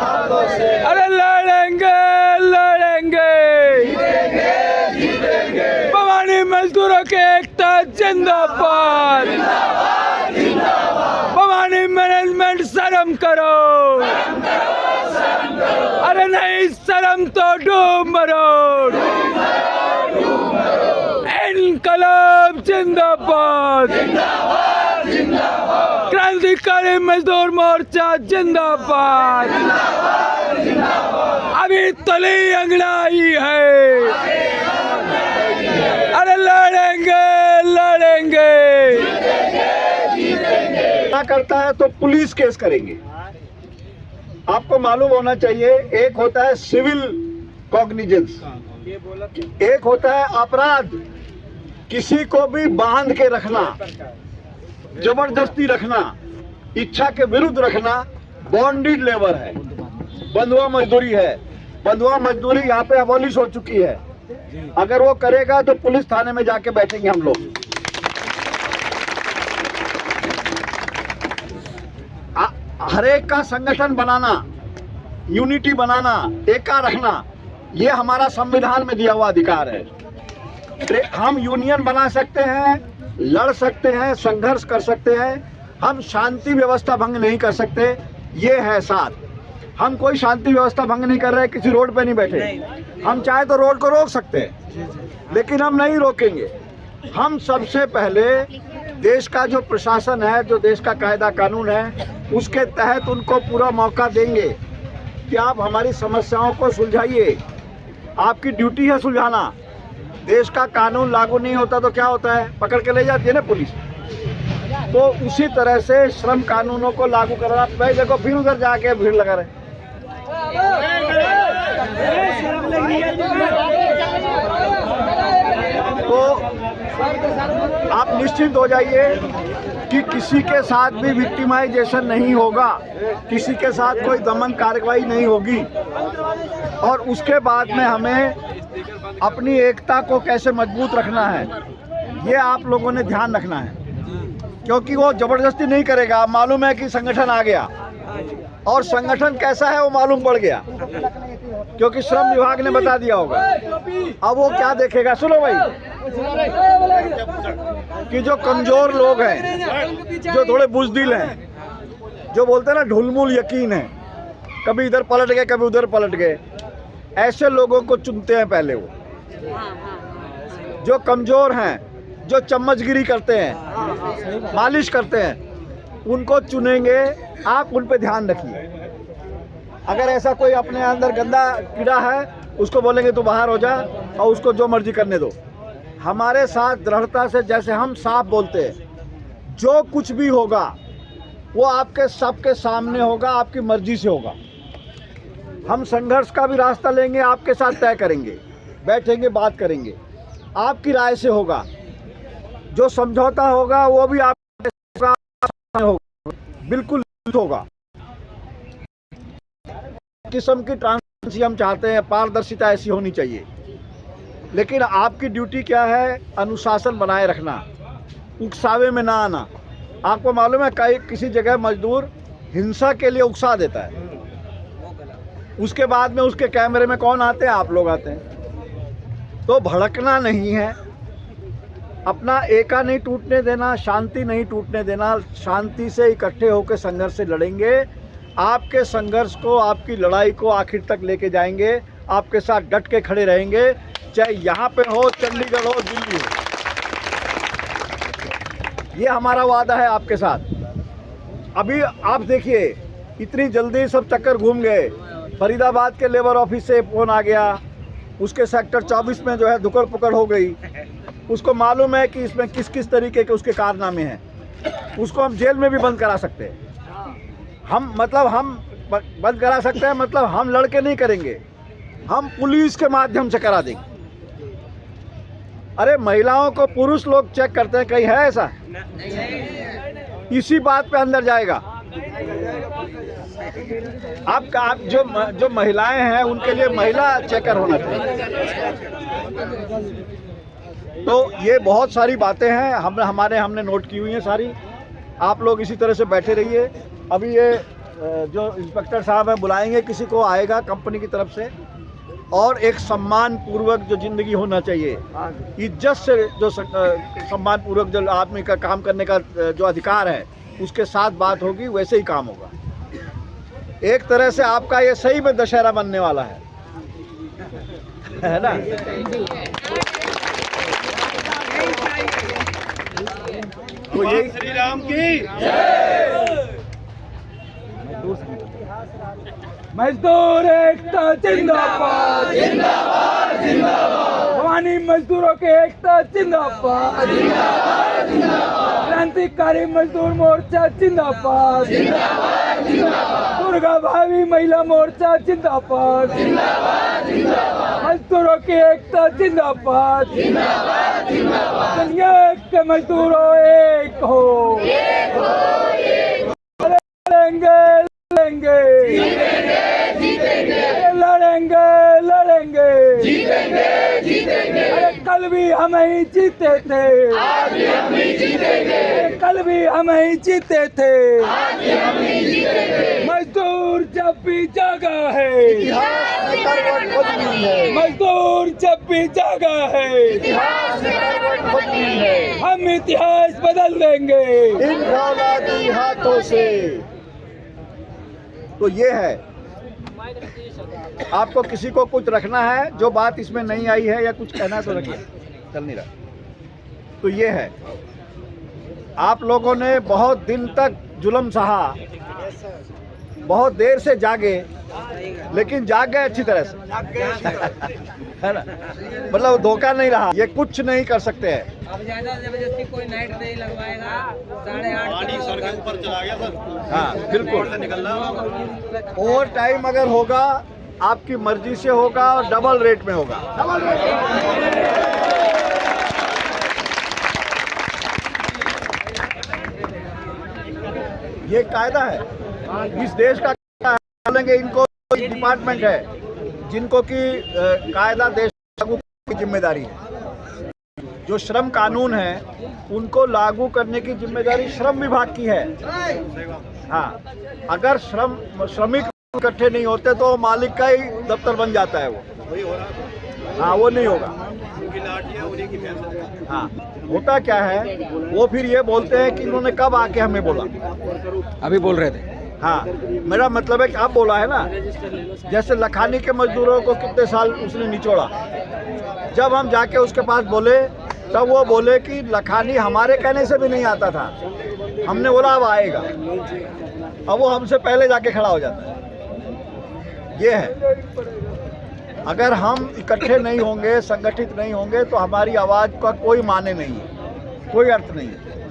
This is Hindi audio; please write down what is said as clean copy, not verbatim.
अरे लड़ेंगे लड़ेंगे, भवानी मजदूरों के एकता जिंदाबाद, भवानी मैनेजमेंट शर्म करो, अरे नहीं शर्म तो डूब मरो, इनकलाब जिंदाबाद, क्रांतिकारी मजदूर मोर्चा जिंदाबाद, अभी तली अंगड़ाई है, अरे लड़ेंगे लड़ेंगे। क्या करता है तो पुलिस केस करेंगे। आपको मालूम होना चाहिए, एक होता है सिविल कॉग्निजेंस, एक होता है अपराध। किसी को भी बांध के रखना, जबरदस्ती रखना, इच्छा के विरुद्ध रखना बॉन्डेड लेबर है, बंधुआ मजदूरी है। बंधुआ मजदूरी यहाँ पे अबॉलिश हो चुकी है। अगर वो करेगा तो पुलिस थाने में जाके बैठेंगे हम लोग। हर एक का संगठन बनाना, यूनिटी बनाना, एका रखना, ये हमारा संविधान में दिया हुआ अधिकार है। हम यूनियन बना सकते हैं, लड़ सकते हैं, संघर्ष कर सकते हैं, हम शांति व्यवस्था भंग नहीं कर सकते। ये है साथ। हम कोई शांति व्यवस्था भंग नहीं कर रहे, किसी रोड पे नहीं बैठे। हम चाहे तो रोड को रोक सकते हैं, लेकिन हम नहीं रोकेंगे। हम सबसे पहले देश का जो प्रशासन है, जो देश का कायदा कानून है, उसके तहत उनको पूरा मौका देंगे कि आप हमारी समस्याओं को सुलझाइए। आपकी ड्यूटी है सुलझाना। देश का कानून लागू नहीं होता तो क्या होता है, पकड़ के ले जाती है ना पुलिस। तो उसी तरह से श्रम कानूनों को लागू करना। भाई देखो फिर उधर जाके भीड़ लगा रहे। तो आप निश्चिंत हो जाइए कि किसी के साथ भी विक्टिमाइजेशन नहीं होगा, किसी के साथ कोई दमन कार्रवाई नहीं होगी। और उसके बाद में हमें अपनी एकता को कैसे मजबूत रखना है, ये आप लोगों ने ध्यान रखना है, क्योंकि वो जबरदस्ती नहीं करेगा। मालूम है कि संगठन आ गया, और संगठन कैसा है वो मालूम पड़ गया, क्योंकि श्रम विभाग ने बता दिया होगा। अब वो क्या देखेगा, सुनो भाई, कि जो कमजोर लोग हैं, जो थोड़े बुजदिल हैं, जो बोलते हैं ना ढुलमुल यकीन है, कभी इधर पलट गए कभी उधर पलट गए, ऐसे लोगों को चुनते हैं पहले वो। जो कमजोर हैं, जो चम्मचगिरी करते हैं, मालिश करते हैं, उनको चुनेंगे। आप उन पे ध्यान रखिए। अगर ऐसा कोई अपने अंदर गंदा कीड़ा है, उसको बोलेंगे तू बाहर हो जा और उसको जो मर्जी करने दो। हमारे साथ दृढ़ता से, जैसे हम साफ बोलते हैं, जो कुछ भी होगा वो आपके सबके सामने होगा, आपकी मर्जी से होगा। हम संघर्ष का भी रास्ता लेंगे, आपके साथ तय करेंगे, बैठेंगे, बात करेंगे, आपकी राय से होगा। जो समझौता होगा वो भी आपके साथ होगा, बिल्कुल होगा। किस्म की ट्रांसपेरेंसी हम चाहते हैं, पारदर्शिता ऐसी होनी चाहिए। लेकिन आपकी ड्यूटी क्या है, अनुशासन बनाए रखना, उकसावे में ना आना। आपको मालूम है किसी जगह मजदूर हिंसा के लिए उकसा देता है, उसके बाद में उसके कैमरे में कौन आते हैं, आप लोग आते हैं। तो भड़कना नहीं है, अपना एका नहीं टूटने देना, शांति नहीं टूटने देना। शांति से इकट्ठे होकर संघर्ष से लड़ेंगे। आपके संघर्ष को, आपकी लड़ाई को आखिर तक लेके जाएंगे। आपके साथ डट के खड़े रहेंगे, चाहे यहाँ पे हो, चंडीगढ़ हो, दिल्ली हो। ये हमारा वादा है आपके साथ। अभी आप देखिए, इतनी जल्दी सब चक्कर घूम गए। फरीदाबाद के लेबर ऑफिस से फ़ोन आ गया, उसके सेक्टर 24 में जो है धुकड़ पुकड़ हो गई। उसको मालूम है कि इसमें किस किस तरीके के उसके कारनामे हैं। उसको हम जेल में भी बंद करा सकते हैं। हम बंद करा सकते हैं, मतलब हम लड़के नहीं करेंगे, हम पुलिस के माध्यम से करा देंगे। अरे महिलाओं को पुरुष लोग चेक करते हैं, कहीं है ऐसा? इसी बात पे अंदर जाएगा। आप जो महिलाएं हैं उनके लिए महिला चेकर होना चाहिए। तो ये बहुत सारी बातें हैं, हमने नोट की हुई हैं सारी। आप लोग इसी तरह से बैठे रहिए। अभी ये जो इंस्पेक्टर साहब हैं बुलाएंगे, किसी को आएगा कंपनी की तरफ से, और एक सम्मान पूर्वक जो ज़िंदगी होना चाहिए, इज्जत से जो सम्मान पूर्वक जो आदमी का काम करने का जो अधिकार है उसके साथ बात होगी, वैसे ही काम होगा। एक तरह से आपका ये सही में दशहरा बनने वाला है ना? तो यही श्री राम की मजदूर एकता जिंदाबाद जिंदाबाद जिंदाबाद, भवानी मजदूरों के एकता जिंदाबाद जिंदाबाद जिंदाबाद, क्रांतिकारी मजदूर मोर्चा जिंदाबाद जिंदाबाद जिंदाबाद, दुर्गा भाभी महिला मोर्चा जिंदाबाद जिंदाबाद जिंदाबाद, मजदूरों की एकता जिंदाबाद जिंदाबाद जिंदाबाद, दुनिया के मजदूरों एक हो लड़ेंगे लड़ेंगे लड़ेंगे लड़ेंगे जीतेंगे जीतेंगे, अरे कल भी हम ही जीते थे, आज भी हम ही जीतेंगे, कल भी हम ही जीते थे, आज भी हम ही जीतेंगे। मजदूर जब भी जागा है, इतिहास में करवट बदली है, मजदूर जब भी जागा है, इतिहास में करवट बदली है, हम इतिहास बदल देंगे इन फौलादी हाथों से। तो ये है, आपको किसी को कुछ रखना है, जो बात इसमें नहीं आई है या कुछ कहना तो रखिए, चल नहीं रहा। तो ये है, आप लोगों ने बहुत दिन तक जुल्म सहा, बहुत देर से जागे, लेकिन जाग गए अच्छी तरह से है ना? मतलब धोखा नहीं रहा। ये कुछ नहीं कर सकते हैं। अब ज्यादा जबरदस्ती कोई नाइट नहीं लगवाएगा। 8:30 पानी सर के ऊपर चला गया सर। हाँ बिल्कुल, निकल रहा। ओवर टाइम अगर होगा आपकी मर्जी से होगा और डबल रेट में होगा। ये कायदा है इस देश का। बोलेंगे इनको डिपार्टमेंट है जिनको कि कायदा देश लागू करने की जिम्मेदारी है। जो श्रम कानून है उनको लागू करने की जिम्मेदारी श्रम विभाग की है। हाँ, अगर श्रमिक इकट्ठे नहीं होते तो मालिक का ही दफ्तर बन जाता है वो। हाँ, वो नहीं होगा। हाँ, होता क्या है, वो फिर ये बोलते हैं कि इन्होंने कब आके हमें बोला। अभी बोल रहे थे। हाँ, मेरा मतलब है कि आप बोला है ना, जैसे लखानी के मजदूरों को कितने साल उसने निचोड़ा। जब हम जाके उसके पास बोले तब वो बोले कि लखानी हमारे कहने से भी नहीं आता था, हमने बोला अब आएगा। अब वो हमसे पहले जाके खड़ा हो जाता है। ये है, अगर हम इकट्ठे नहीं होंगे, संगठित नहीं होंगे तो हमारी आवाज़ का कोई माने नहीं है, कोई अर्थ नहीं है।